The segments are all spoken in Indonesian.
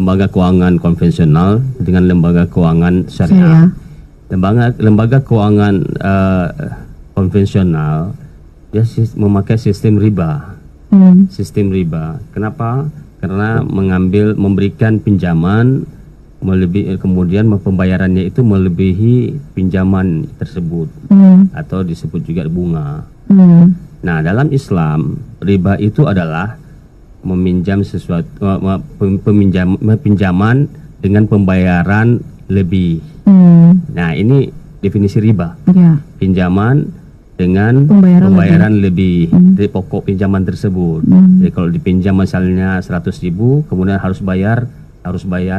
lembaga keuangan konvensional dengan lembaga keuangan syariah. Lembaga keuangan konvensional dia memakai sistem riba. Sistem riba. Kenapa? Karena memberikan pinjaman kemudian pembayarannya itu melebihi pinjaman tersebut atau disebut juga bunga. Nah, dalam Islam riba itu adalah meminjam sesuatu pinjaman dengan pembayaran lebih. Nah, ini definisi riba. Pinjaman dengan pembayaran lebih dari pokok pinjaman tersebut. Jadi kalau dipinjam misalnya 100.000, kemudian harus bayar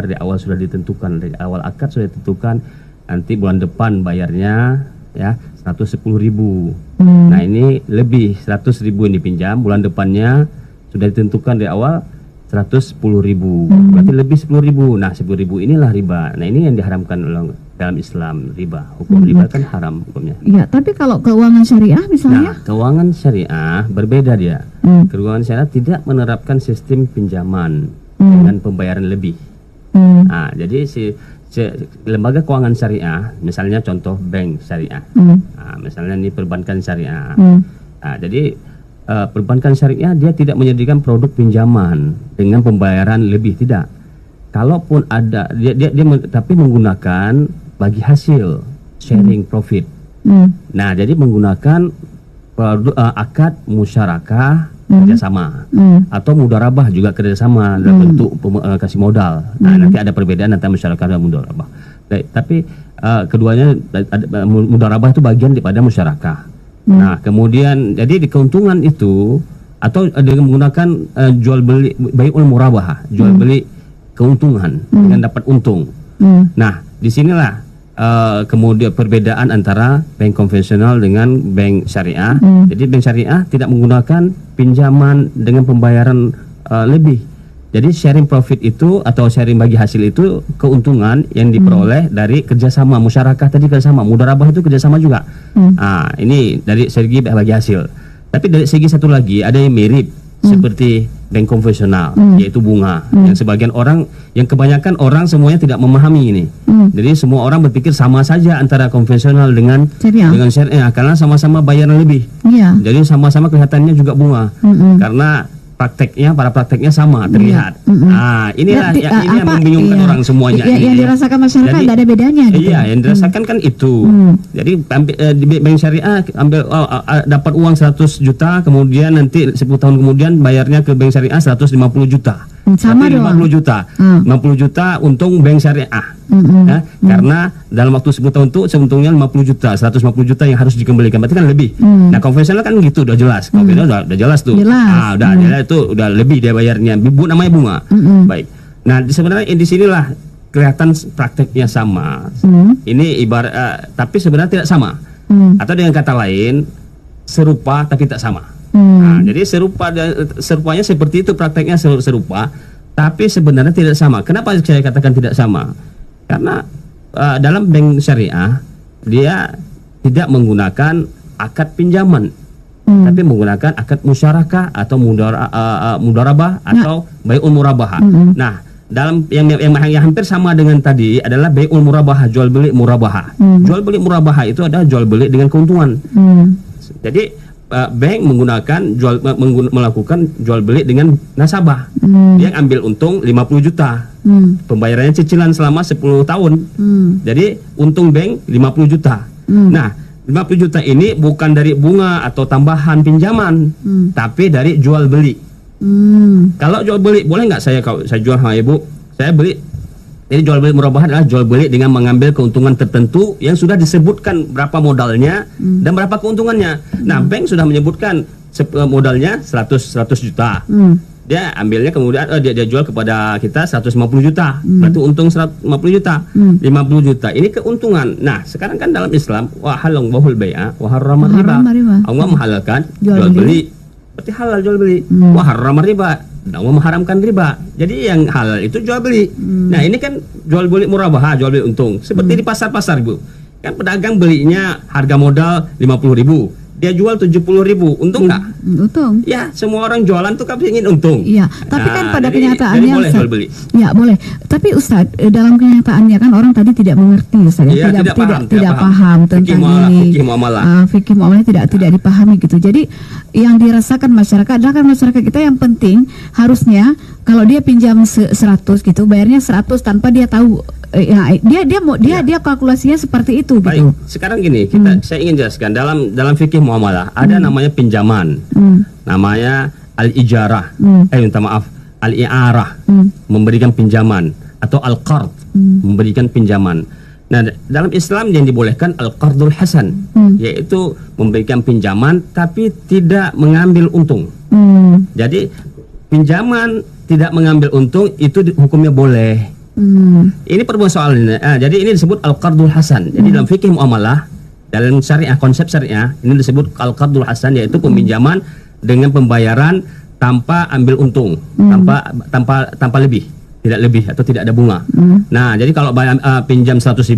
di awal sudah ditentukan, dari awal akad sudah ditentukan, nanti bulan depan bayarnya ya 110.000. Nah, ini lebih 100.000 yang dipinjam, bulan depannya sudah ditentukan dari awal 110.000. Berarti lebih 10.000. Nah, 10.000 inilah riba. Nah, ini yang diharamkan dalam Islam, riba. Hukum riba kan haram hukumnya. Iya, tapi kalau keuangan syariah misalnya? Nah, keuangan syariah berbeda dia. Keuangan syariah tidak menerapkan sistem pinjaman dengan pembayaran lebih. Nah, jadi lembaga keuangan syariah, misalnya contoh bank syariah. Nah, misalnya ini perbankan syariah. Nah, jadi perbankan syariah dia tidak menyediakan produk pinjaman dengan pembayaran lebih, tidak. Kalaupun ada dia tapi menggunakan bagi hasil, sharing profit. Nah, jadi menggunakan produk akad musyarakah kerjasama atau mudharabah juga kerjasama dalam bentuk kasih modal. Nah, nanti ada perbedaan antara musyarakah dan mudharabah. Tapi keduanya mudharabah itu bagian daripada musyarakah. Nah, kemudian jadi di keuntungan itu atau dengan menggunakan jual beli bai'ul murabahah, jual beli keuntungan dengan dapat untung. Nah, disinilah kemudian perbedaan antara bank konvensional dengan bank syariah. Jadi bank syariah tidak menggunakan pinjaman dengan pembayaran lebih. Jadi sharing profit itu atau sharing bagi hasil itu keuntungan yang diperoleh dari kerjasama masyarakat tadi, kerjasama mudharabah itu kerjasama juga. Ini dari segi bagi hasil. Tapi dari segi satu lagi ada yang mirip seperti bank konvensional, yaitu bunga. Yang sebagian orang, yang kebanyakan orang semuanya tidak memahami ini. Jadi semua orang berpikir sama saja antara konvensional dengan syariah karena sama-sama bayaran lebih. Jadi sama-sama kelihatannya juga bunga. Karena para prakteknya sama terlihat. Inilah ini yang membingungkan orang semuanya. Yang dirasakan masyarakat tidak ada bedanya gitu. Iya, yang dirasakan kan itu. Jadi di bank syariah dapat uang 100 juta, kemudian nanti 10 tahun kemudian bayarnya ke bank syariah 150 juta. Sama dong. 50 juta. 50 juta untung bank syariah. Karena dalam waktu 10 tahun itu sebetulnya 50 juta, 150 juta yang harus dikembalikan. Berarti kan lebih. Nah, konvensional kan gitu, udah jelas. Konvensional udah jelas tuh. Jelas itu udah lebih dia bayarnya. Namanya bunga. Baik. Nah, sebenarnya di sinilah kelihatan prakteknya sama. Ini ibarat tapi sebenarnya tidak sama. Atau dengan kata lain serupa tapi tak sama. Nah, jadi serupanya seperti itu, prakteknya serupa tapi sebenarnya tidak sama. Kenapa saya katakan tidak sama? Karena dalam bank syariah dia tidak menggunakan akad pinjaman, tapi menggunakan akad musyarakah atau mudharabah atau bai'ul murabahah. Nah, dalam yang hampir sama dengan tadi adalah bai'ul murabahah, jual beli murabahah. Jual beli murabahah itu adalah jual beli dengan keuntungan. Jadi bank melakukan jual beli dengan nasabah. Dia ambil untung 50 juta. Pembayarannya cicilan selama 10 tahun. Jadi untung bank 50 juta. Nah, 50 juta ini bukan dari bunga atau tambahan pinjaman, tapi dari jual beli. Kalau jual beli, boleh nggak saya jual sama ibu? Saya beli. Jadi jual beli murabahah adalah jual beli dengan mengambil keuntungan tertentu yang sudah disebutkan berapa modalnya dan berapa keuntungannya. Nah, bank sudah menyebutkan modalnya 100 juta. Dia ambilnya kemudian dia jual kepada kita 150 juta. Berarti untung 150 juta. 50 juta ini keuntungan. Nah, sekarang kan dalam Islam wa halallahu bai'a wa harrama riba. Allah menghalalkan jual beli. Berarti halal jual beli. Wa harrama riba. Allah mengharamkan riba. Jadi yang halal itu jual beli. Nah, ini kan jual beli murabahah, jual beli untung. Seperti di pasar-pasar, Bu. Kan pedagang belinya harga modal 50.000, dia jual 70.000, untung nggak? Untung. Ya, semua orang jualan tuh kan ingin untung. Iya, tapi kan pada jadi kenyataannya boleh Ustaz, jual beli. ya boleh. Tapi Ustaz, dalam kenyataannya kan orang tadi tidak mengerti, Ustaz, Iya, tidak paham tentang ini. Fikih muamalah. Fikih muamalah tidak dipahami gitu. Jadi yang dirasakan masyarakat adalah kan masyarakat kita yang penting harusnya kalau dia pinjam 100 gitu, bayarnya 100 tanpa dia tahu. Dia kalkulasinya seperti itu. Baik, gitu. sekarang gini, saya ingin jelaskan dalam fikih muamalah ada namanya pinjaman, namanya al-ijarah, minta maaf, al-i'arah, memberikan pinjaman, atau al-qard, memberikan pinjaman. Nah, dalam Islam yang dibolehkan al-qardul hasan, yaitu memberikan pinjaman tapi tidak mengambil untung. Jadi pinjaman tidak mengambil untung itu hukumnya boleh. Ini permasalahannya. Jadi ini disebut al-qardul hasan. Jadi dalam fikih muamalah, dalam syariah, konsep syariah, ini disebut al-qardul hasan, yaitu peminjaman dengan pembayaran tanpa ambil untung, tanpa lebih, tidak lebih atau tidak ada bunga. Nah, jadi kalau pinjam 100.000,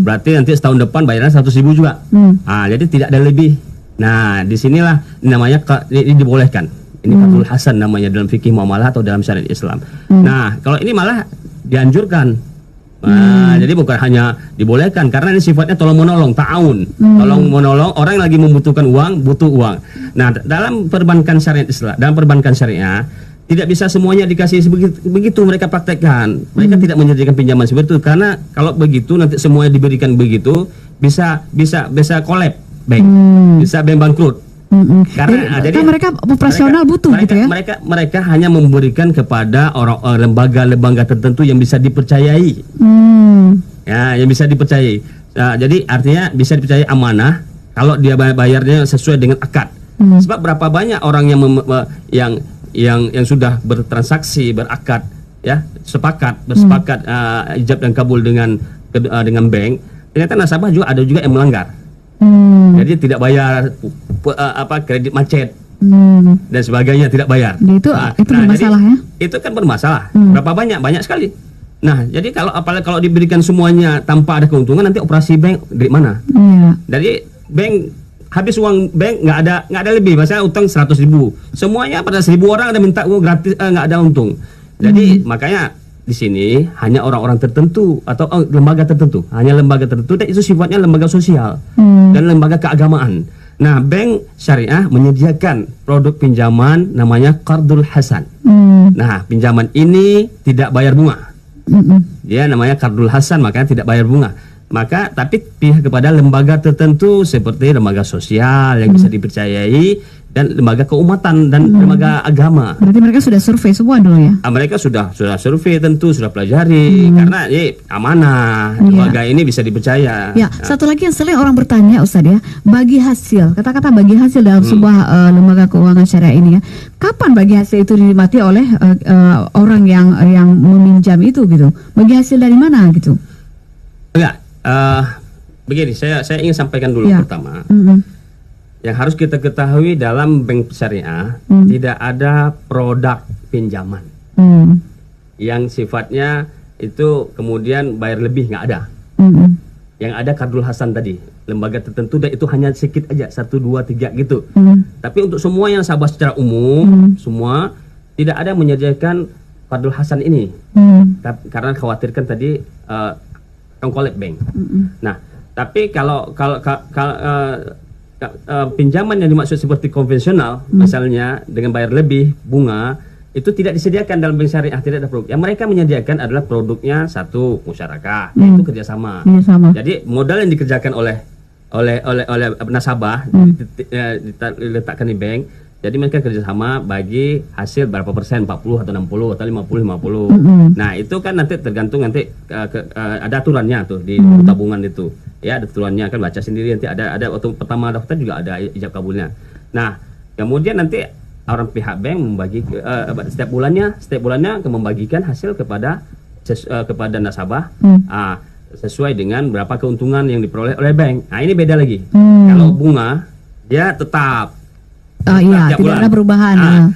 berarti nanti setahun depan bayaran 100.000 juga. Jadi tidak ada lebih. Nah, disinilah namanya ini dibolehkan. Ini qardul hasan namanya dalam fikih muamalah atau dalam syariat Islam. Nah, kalau ini malah dianjurkan. Jadi bukan hanya dibolehkan, karena ini sifatnya tolong menolong, ta'awun. Tolong menolong orang yang lagi membutuhkan uang, butuh uang. Nah, dalam perbankan syariat Islam, dalam perbankan syariah tidak bisa semuanya dikasih begitu mereka praktekkan. Mereka tidak menyediakan pinjaman seperti itu, karena kalau begitu nanti semuanya diberikan begitu bisa collab bank. Bisa bank bangkrut. Karena jadi mereka operasional butuh gitu ya. Mereka hanya memberikan kepada orang lembaga tertentu yang bisa dipercayai. Ya, yang bisa dipercayai. Jadi artinya bisa dipercayai amanah kalau dia bayarnya sesuai dengan akad. Sebab berapa banyak orang yang sudah bertransaksi, berakad, ya, bersepakat ijab dan kabul dengan bank, ternyata nasabah juga ada juga yang melanggar. Jadi tidak bayar kredit macet dan sebagainya, tidak bayar. Itu bermasalah ya. Itu kan bermasalah. Berapa banyak sekali. Nah, jadi kalau diberikan semuanya tanpa ada keuntungan, nanti operasi bank dari mana? Jadi bank habis uang bank nggak ada lebih. Misalnya utang 100.000, semuanya pada 1.000 orang ada minta uang gratis, nggak ada untung. Jadi makanya di sini hanya orang-orang tertentu atau lembaga tertentu, dan itu sifatnya lembaga sosial dan lembaga keagamaan. Nah, bank syariah menyediakan produk pinjaman namanya qardul hasan. Nah, pinjaman ini tidak bayar bunga. Dia namanya qardul hasan, makanya tidak bayar bunga. Tapi pihak kepada lembaga tertentu seperti lembaga sosial yang bisa dipercayai, dan lembaga keumatan dan lembaga agama. Berarti mereka sudah survei semua dulu ya? Mereka sudah survei, tentu sudah pelajari, karena amanah, lembaga ini bisa dipercaya. Ya, satu lagi yang sering orang bertanya, Ustaz ya, bagi hasil, kata-kata bagi hasil dalam sebuah lembaga keuangan syariah ini ya, kapan bagi hasil itu dinikmati oleh orang yang meminjam itu gitu? Bagi hasil dari mana gitu? Enggak, begini, saya ingin sampaikan dulu pertama. Yang harus kita ketahui dalam bank syariah tidak ada produk pinjaman yang sifatnya itu kemudian bayar lebih, nggak ada. Yang ada qardul hasan tadi, lembaga tertentu, dan itu hanya sedikit aja, 1, 2, 3 gitu. Tapi untuk semua yang nasabah secara umum, semua tidak ada menyediakan qardul hasan ini, karena khawatirkan tadi collect bank. Nah, tapi kalau pinjaman yang dimaksud seperti konvensional, misalnya dengan bayar lebih bunga, itu tidak disediakan dalam bank syariah, tidak ada produk. Yang mereka menyediakan adalah produknya satu musyarakah, yaitu kerjasama. Jadi modal yang dikerjakan oleh nasabah diletakkan di bank. Jadi mereka kerjasama bagi hasil berapa persen, 40 atau 60 atau 50. Nah, itu kan nanti tergantung ada aturannya tuh di tabungan itu. Ya, ada aturannya, kan baca sendiri nanti ada waktu pertama daftar juga ada ijab kabulnya. Nah, kemudian nanti orang pihak bank membagi setiap bulannya membagikan hasil kepada nasabah sesuai dengan berapa keuntungan yang diperoleh oleh bank. Nah, ini beda lagi. Kalau bunga dia tetap tidak ada perubahan.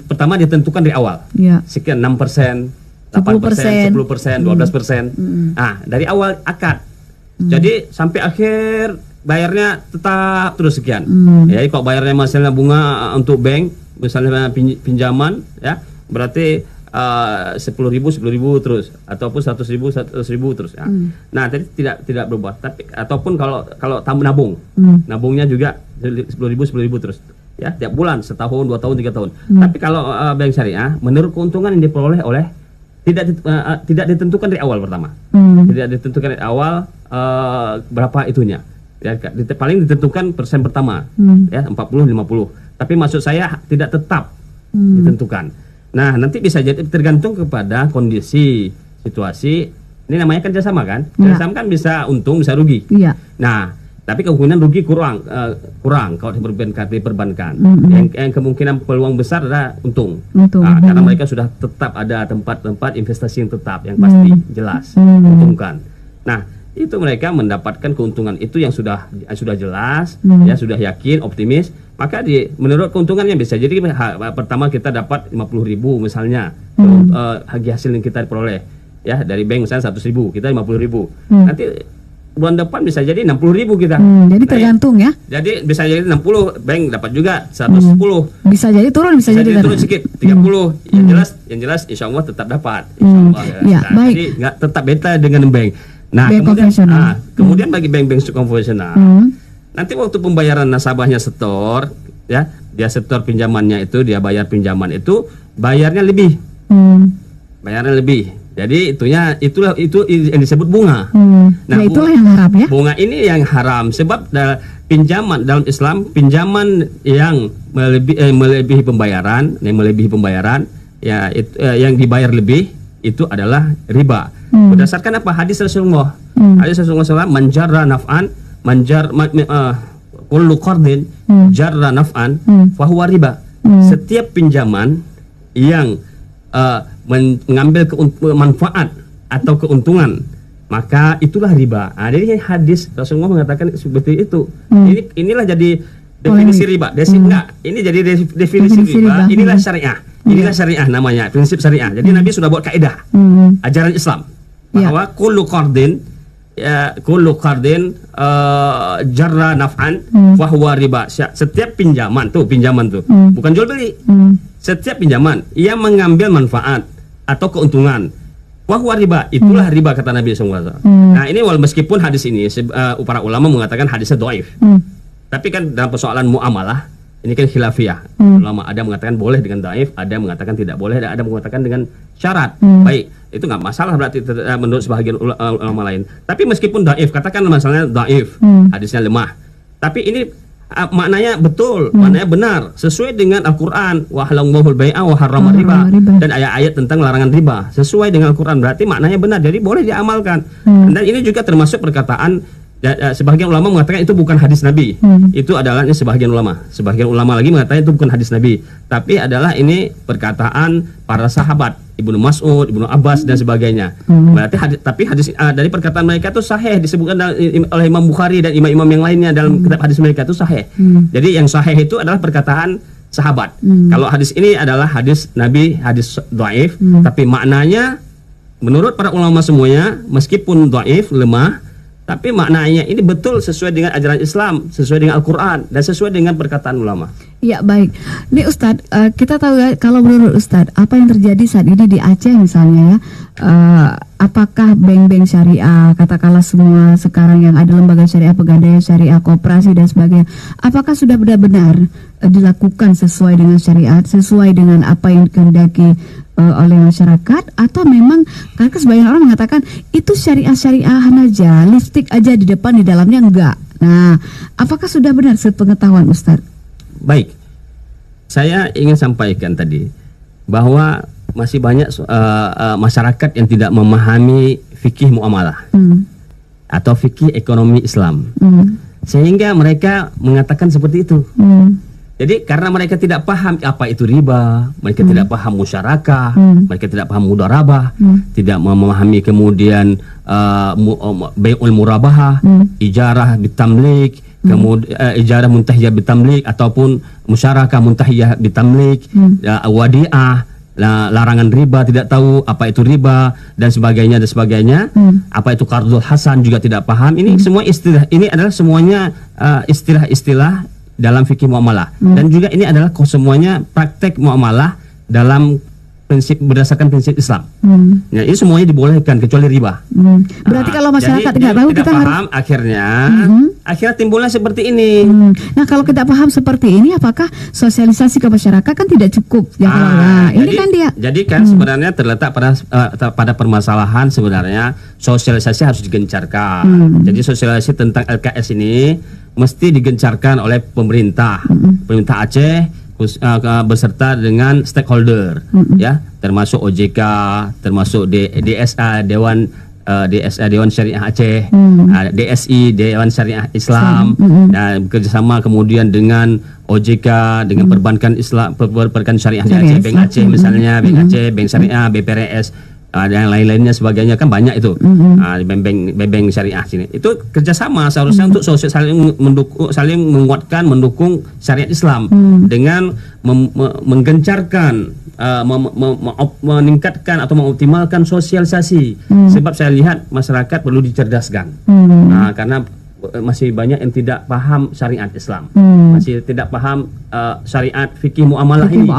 Pertama ditentukan dari awal. Sekian 6%, 8%, 10%, 12%. Dari awal akad. Jadi sampai akhir bayarnya tetap terus sekian. Ya, kalau bayarnya misalnya bunga untuk bank, misalnya pinjaman, ya berarti 10.000 terus, ataupun 100.000 terus. Ya. Nah, tadi tidak berubah. Tapi ataupun kalau nabung, nabungnya juga 10.000 terus. Ya, tiap bulan, setahun, 2 tahun, 3 tahun. Tapi kalau bank syariah, menurut keuntungan yang diperoleh oleh tidak ditentukan dari awal pertama. Tidak ditentukan dari awal berapa itunya. Ya, paling ditentukan persen pertama, ya 40-50. Tapi maksud saya tidak tetap ditentukan. Nah, nanti bisa jadi tergantung kepada kondisi, situasi. Ini namanya kan kerjasama kan? Kerjasama kan bisa untung, bisa rugi. Iya. Nah, tapi kemungkinan rugi kurang kalau diperbankan. Yang kemungkinan peluang besar adalah untung. Karena mereka sudah tetap ada tempat-tempat investasi yang tetap, yang pasti, jelas, menguntungkan. Nah, itu mereka mendapatkan keuntungan itu yang sudah jelas, ya sudah yakin, optimis. Maka menurut keuntungannya bisa jadi pertama kita dapat 50.000 misalnya hasil yang kita peroleh, ya dari bank misalnya 100.000, kita 50.000. Nanti bulan depan bisa jadi 60.000 kita. Jadi tergantung ya. Jadi bisa jadi 60, bank dapat juga 110. Bisa jadi turun, bisa jadi turun sedikit 30. Yang jelas insya Allah tetap dapat. Insya Allah, ya, nah, baik. jadi nggak tetap beda dengan bank. Nah, kemudian bagi bank-bank konvensional, nanti waktu pembayaran nasabahnya setor, ya, dia setor pinjamannya itu, dia bayar pinjaman itu, bayarnya lebih. Bayarnya lebih. Jadi itu yang disebut bunga. Nah, ya, itulah yang haram ya. Bunga ini yang haram sebab pinjaman dalam Islam, pinjaman yang melebihi pembayaran, ya yang dibayar lebih itu adalah riba. Berdasarkan apa? Hadis Rasulullah. Hadis Rasulullah SAW, manjarra naf'an, kullu qardin jarra naf'an fahuwa riba. Setiap pinjaman yang mengambil manfaat atau keuntungan, maka itulah riba. Jadi hadis Rasulullah mengatakan seperti itu. Inilah jadi definisi riba. Ini jadi definisi riba. Inilah syariah. Inilah syariah namanya, prinsip syariah. Jadi Nabi sudah buat kaidah ajaran Islam bahwa kullu qardin jarra naf'an fahuwa riba. Setiap pinjaman tuh, bukan jual beli. Setiap pinjaman yang mengambil manfaat atau keuntungan, fahuwa riba, itulah riba kata Nabi SAW. Nah, ini meskipun hadis ini para ulama mengatakan hadisnya dhaif. Tapi kan dalam persoalan muamalah ini kan khilafiyah. Ulama ada mengatakan boleh dengan dhaif, ada mengatakan tidak boleh, ada mengatakan dengan syarat. Baik, itu nggak masalah berarti menurut sebagian ulama lain. Tapi meskipun dhaif, katakan misalnya dhaif, hadisnya lemah. Tapi ini maknanya betul, maknanya benar, sesuai dengan Al-Qur'an, wa halallahu al-bai'a wa harrama riba, dan ayat-ayat tentang larangan riba. Sesuai dengan Al-Qur'an berarti maknanya benar. Jadi boleh diamalkan. Dan ini juga termasuk perkataan sebagian ulama mengatakan itu bukan hadis Nabi. Itu adalah sebagian ulama. Sebagian ulama lagi mengatakan itu bukan hadis Nabi, tapi adalah ini perkataan para sahabat, Ibnu Mas'ud, Ibnu Abbas dan sebagainya. Berarti tapi hadis dari perkataan mereka itu sahih, disebutkan oleh Imam Bukhari dan imam-imam yang lainnya dalam kitab hadis mereka itu sahih. Jadi yang sahih itu adalah perkataan sahabat. Kalau hadis ini adalah hadis Nabi, hadis dhaif, tapi maknanya menurut para ulama semuanya meskipun dhaif, lemah, tapi maknanya ini betul sesuai dengan ajaran Islam, sesuai dengan Al-Quran, dan sesuai dengan perkataan ulama. Ya, baik. Nih Ustadz, kita tahu ya, kalau menurut Ustadz, apa yang terjadi saat ini di Aceh misalnya ya, apakah bank-bank syariah, katakanlah semua sekarang yang ada lembaga syariah, pegadaian syariah, koperasi dan sebagainya, apakah sudah benar-benar dilakukan sesuai dengan syariat, sesuai dengan apa yang dikehendaki oleh masyarakat, atau memang karena sebagian orang mengatakan itu syariah-syariahan aja, lipstik aja di depan, di dalamnya enggak. Nah, apakah sudah benar sepengetahuan Ustadz? Baik, saya ingin sampaikan tadi bahwa masih banyak masyarakat yang tidak memahami fikih muamalah atau fikih ekonomi Islam, sehingga mereka mengatakan seperti itu. Jadi karena mereka tidak paham apa itu riba, mereka tidak paham musyarakah, mereka tidak paham mudarabah, tidak memahami kemudian bai'ul murabahah, ijarah bitamlik, kemudian ijarah muntahiyah bitamlik ataupun musyarakah muntahiyah bitamlik, wadi'ah. larangan riba, tidak tahu apa itu riba dan sebagainya dan sebagainya. Apa itu qardul hasan juga tidak paham. Ini semua istilah, ini adalah semuanya istilah-istilah dalam fikih muamalah. Dan juga ini adalah semuanya praktek muamalah dalam prinsip berdasarkan prinsip Islam. Ya, ini semuanya dibolehkan kecuali riba. Berarti kalau masyarakat tidak tahu, tidak kita paham, akhirnya timbulnya seperti ini. Nah, kalau kita paham seperti ini, apakah sosialisasi ke masyarakat kan tidak cukup? Ya, ini kan dia. Jadi kan sebenarnya terletak pada permasalahan sebenarnya sosialisasi harus digencarkan. Jadi sosialisasi tentang LKS ini mesti digencarkan oleh pemerintah Aceh beserta dengan stakeholder, ya, termasuk OJK, termasuk DSA Dewan Syariah Aceh, DSI Dewan Syariah Islam, dan bekerjasama kemudian dengan OJK, dengan perbankan Islam, perbankan Syariah di Aceh, Bank Aceh misalnya, Bank Aceh, Bank Syariah, BPRS, yang lain-lainnya sebagainya, kan banyak itu. Bank Syariah sini itu kerjasama seharusnya untuk saling menguatkan, mendukung syariat Islam dengan menggencarkan, meningkatkan atau mengoptimalkan sosialisasi. Sebab saya lihat masyarakat perlu dicerdaskan, karena masih banyak yang tidak paham syariat Islam, masih tidak paham syariat fikih muamalah ini.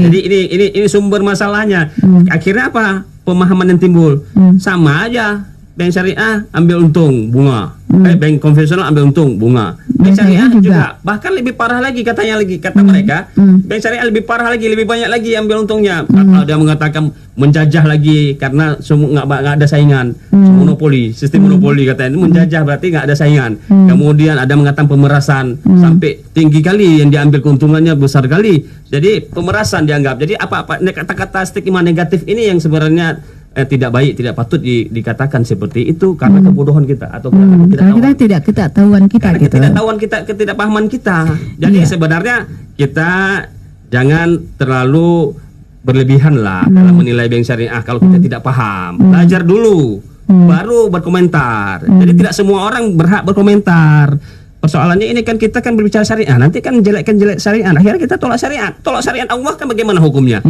Jadi ini sumber masalahnya. Akhirnya apa? Pemahaman yang timbul sama aja. Bank syariah ambil untung bunga, bank konvensional ambil untung bunga. Bank syariah juga bahkan lebih parah lagi, kata mereka. Bank syariah lebih parah lagi, lebih banyak lagi ambil untungnya. Dia mengatakan menjajah lagi karena semua nggak ada saingan, monopoli, sistem monopoli katanya. Menjajah berarti nggak ada saingan. Kemudian ada mengatakan pemerasan sampai tinggi kali, yang diambil keuntungannya besar kali. Jadi pemerasan dianggap. Jadi apa kata-kata stigma negatif ini yang sebenarnya tidak baik, tidak patut dikatakan seperti itu karena kebodohan kita atau ketidaktahuan kita, ketidakpahaman kita. Jadi sebenarnya kita jangan terlalu berlebihan lah dalam menilai bank syariah kalau kita tidak paham. Belajar dulu, baru berkomentar. Jadi tidak semua orang berhak berkomentar. Persoalannya ini kan kita kan berbicara syariah, nanti kan jelek syariah. Akhirnya kita tolak syariat Allah kan bagaimana hukumnya?